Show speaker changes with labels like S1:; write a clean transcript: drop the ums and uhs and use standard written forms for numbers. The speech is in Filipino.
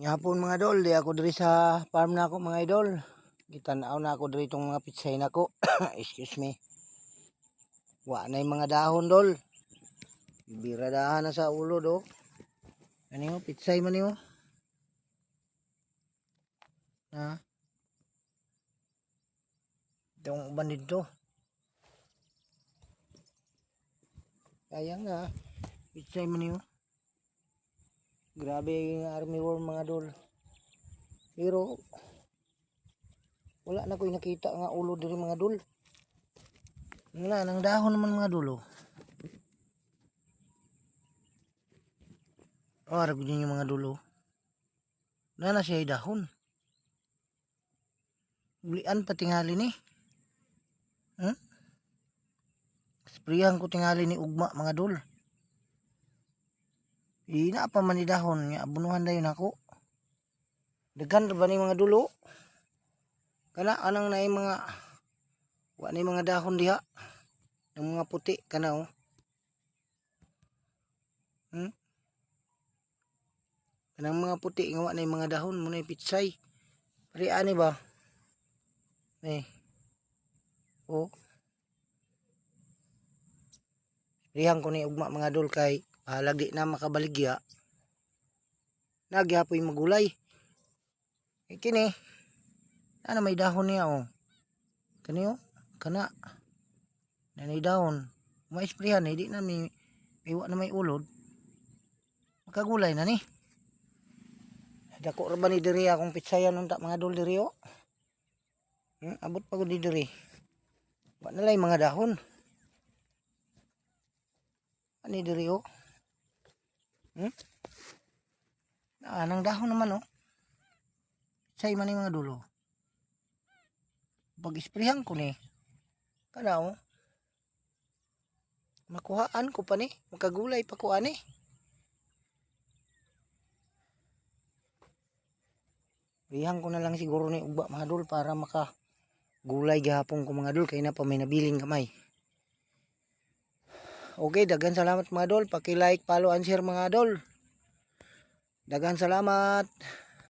S1: Yapon mga idol, di ako diri sa farm na ako mga idol. Gitanaw na ako diri itong mga pitsay na ko. Excuse me. Wa na yung mga dahon dol. Biradahan na sa ulo do. Ano yung pitsay man yung? Ha? Itong uban dito. Sayang na. Pitsay man yung. Grabe yung army worm mga dol. Pero wala na ko'y nakita nga ulo diri mga dol. Wala nang dahon naman mga dulo. Oh, arag din yung mga dulo. Na siya yung dahon. Ulian pa tingali ni. Sprayan ko tingali ni ugma mga dol. Ina pa man ni dahon nga abunuhan dayon ako. Dagan ba ni mga dulo? Kana anang na mga wa ni mga dahon diha. Ng mga puti kana oh. Kanang mga puti nga wa na mga dahon mo na pitsay. Pare ani ba? Oh. Rihang ko ni ugma mga dol kay lagi na makabaligya. Nagyapoy magulay. Kini. Ana may dahon niya oh. Kani oh. Kana. Nanay dahon. Maisprihan di na may iwa na may ulod. Makagulay na ni. Dako ra ba ni diri akong pitsayan unta mga dol diri oh. Abot pa gud diri. Wa na lay mga dahon. Ani diri oh. Nang dahon naman oh. Say man mga dulo. Pag isprihan ko ni. Kana oh. Makuhaan ko pa ni. Makagulay pa ko ani. Rihang ko na lang siguro ni ugba mga dol para makagulay gihapon ko mga dol kay na pa may nabiling kamay. Okay, dagan salamat mga dol. Paki-like, follow and share mga dol. Dagan salamat.